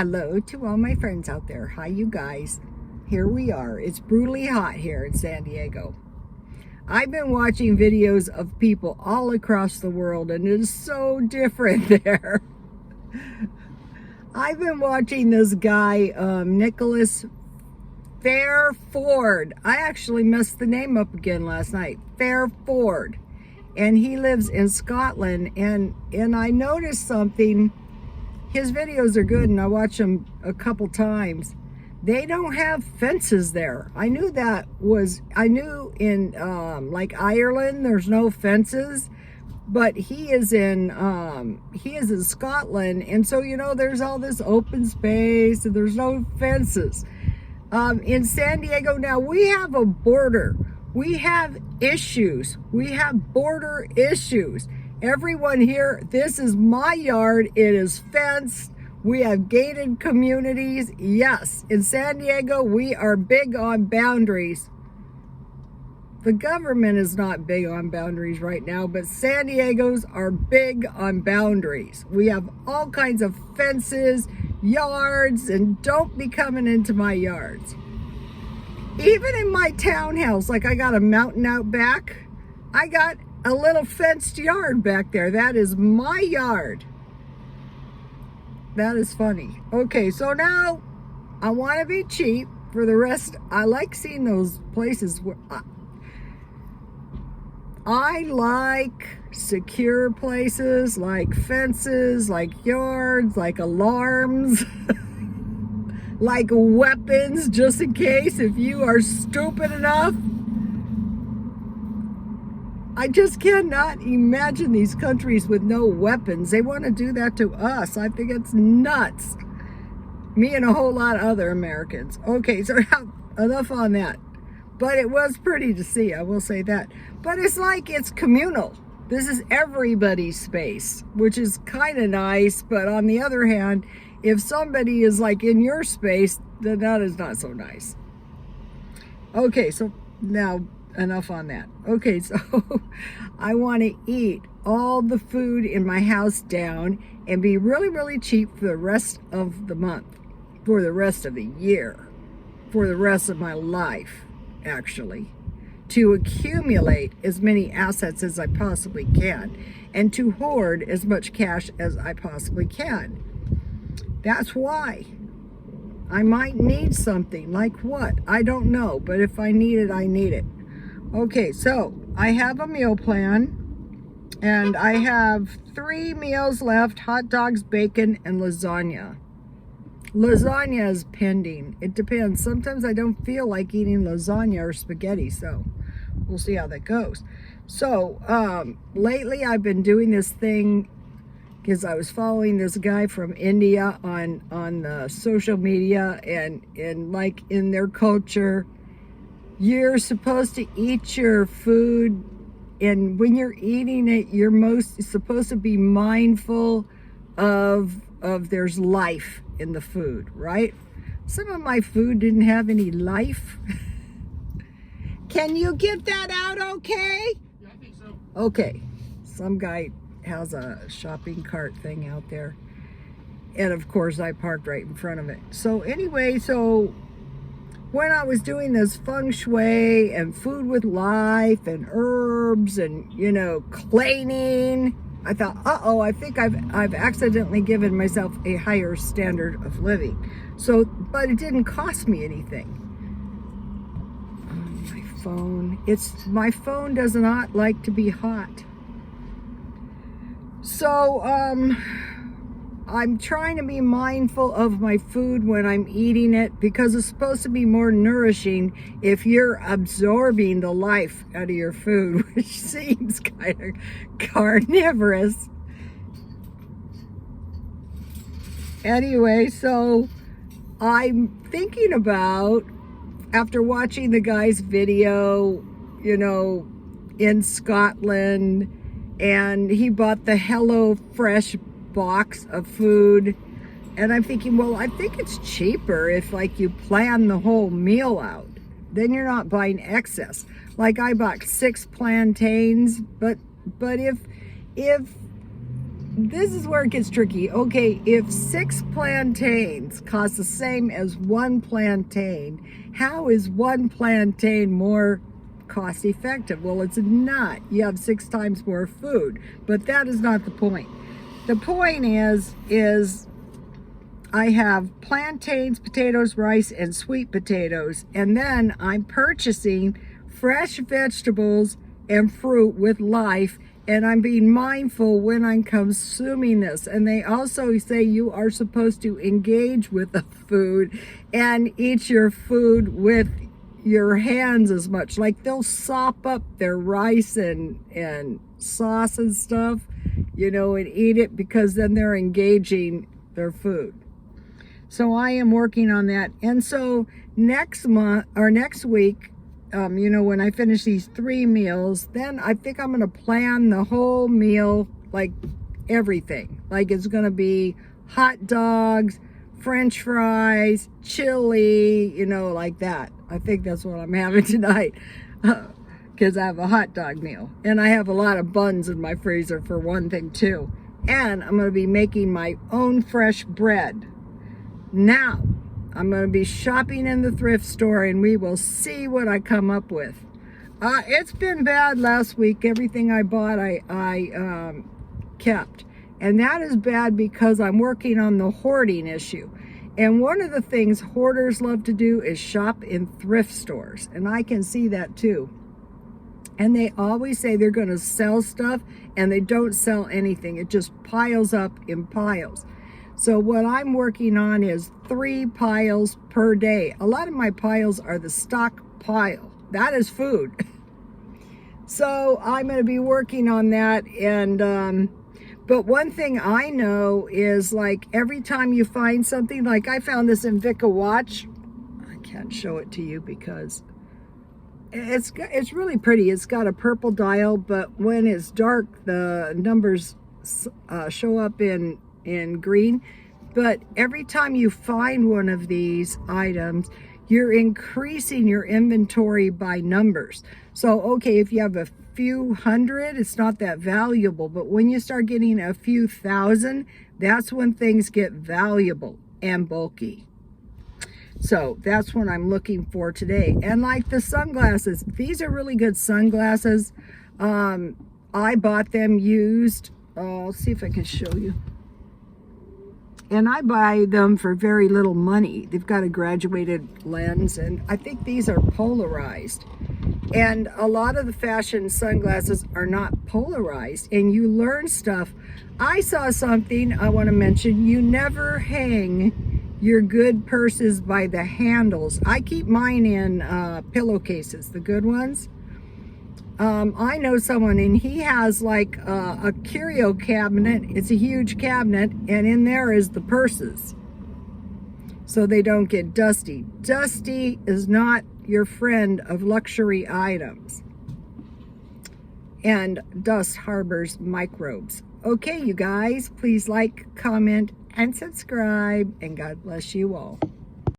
Hello to all my friends out there. Hi, you guys. Here we are. It's brutally hot here in San Diego. I've been watching videos of people all across the world, and it is so different there. I've been watching this guy, Nicholas Fairford. I actually messed the name up again last night. Fairford. And he lives in Scotland. And I noticed something. His videos are good, and I watch them a couple times. They don't have fences there. I knew in like Ireland, there's no fences, but he is in Scotland, and so there's all this open space, and there's no fences. In San Diego now, we have a border. We have issues. We have border issues. Everyone here, this is my yard. It is fenced. We have gated communities. Yes, in San Diego, we are big on boundaries. The government is not big on boundaries right now, but San Diego's are big on boundaries. We have all kinds of fences, yards, and don't be coming into my yards. Even in my townhouse, like I got a mountain out back, I got a little fenced yard back there. That is my yard. That is funny. Okay, so now I want to be cheap for the rest. I like seeing those places where I like secure places, like fences, like yards, like alarms, like weapons, just in case if you are stupid enough. I just cannot imagine these countries with no weapons. They want to do that to us. I think it's nuts. Me and a whole lot of other Americans. Okay, so enough on that. But it was pretty to see, I will say that. But it's like it's communal. This is everybody's space, which is kind of nice. But on the other hand, if somebody is like in your space, then that is not so nice. Okay, so now enough on that. Okay, so I want to eat all the food in my house down and be really, really cheap for the rest of the month, for the rest of the year, for the rest of my life, actually, to accumulate as many assets as I possibly can and to hoard as much cash as I possibly can. That's why. I might need something. Like what? I don't know, but if I need it, I need it. Okay, so I have a meal plan, and I have 3 meals left: hot dogs, bacon, and lasagna. Lasagna is pending. It depends. Sometimes I don't feel like eating lasagna or spaghetti, so we'll see how that goes. So lately I've been doing this thing because I was following this guy from India on the social media, and like in their culture, you're supposed to eat your food, and when you're eating it, you're supposed to be mindful of there's life in the food, right? Some of my food didn't have any life. Can you get that out okay? Yeah, I think so. Okay. Some guy has a shopping cart thing out there, and of course I parked right in front of it. So anyway, when I was doing this feng shui and food with life and herbs and, cleaning, I thought, I think I've accidentally given myself a higher standard of living. So, but it didn't cost me anything. Oh, my phone does not like to be hot. So, I'm trying to be mindful of my food when I'm eating it, because it's supposed to be more nourishing if you're absorbing the life out of your food, which seems kind of carnivorous. Anyway, so I'm thinking about, after watching the guy's video, in Scotland, and he bought the HelloFresh box of food, and I'm thinking, well, I think it's cheaper if like you plan the whole meal out, then you're not buying excess. Like I bought 6 plantains, but if this is where it gets tricky. Okay, if 6 plantains cost the same as 1 plantain, how is 1 plantain more cost effective? Well, it's not. You have 6 times more food, but that is not the point. The point is I have plantains, potatoes, rice, and sweet potatoes, and then I'm purchasing fresh vegetables and fruit with life, and I'm being mindful when I'm consuming this. And they also say you are supposed to engage with the food and eat your food with your hands as much. Like they'll sop up their rice and sauce and stuff, you know, and eat it because then they're engaging their food. So I am working on that. And so next month or next week, you know, when I finish these 3 meals, then I think I'm going to plan the whole meal, like everything. Like it's going to be hot dogs, French fries, chili, you know, like that. I think that's what I'm having tonight because I have a hot dog meal. And I have a lot of buns in my freezer for one thing too. And I'm going to be making my own fresh bread. Now, I'm going to be shopping in the thrift store and we will see what I come up with. It's been bad last week. Everything I bought, I kept. And that is bad because I'm working on the hoarding issue. And one of the things hoarders love to do is shop in thrift stores. And I can see that too. And they always say they're going to sell stuff and they don't sell anything. It just piles up in piles. So what I'm working on is 3 piles per day. A lot of my piles are the stock pile. That is food. So I'm going to be working on that. And but one thing I know is like every time you find something, like I found this Invicta watch. I can't show it to you because it's really pretty. It's got a purple dial, but when it's dark, the numbers show up in green. But every time you find one of these items, you're increasing your inventory by numbers. So, okay, if you have a few hundred, it's not that valuable. But when you start getting a few thousand, that's when things get valuable and bulky. So that's what I'm looking for today. And like the sunglasses, these are really good sunglasses. I bought them used. I'll see if I can show you. And I buy them for very little money. They've got a graduated lens, and I think these are polarized. And a lot of the fashion sunglasses are not polarized, and you learn stuff. I saw something I want to mention. You never hang your good purses by the handles. I keep mine in pillowcases, the good ones. I know someone and he has like a curio cabinet. It's a huge cabinet, and in there is the purses so they don't get dusty. Dusty is not your friend of luxury items, and dust harbors microbes. Okay, you guys, please like, comment, and subscribe, and God bless you all.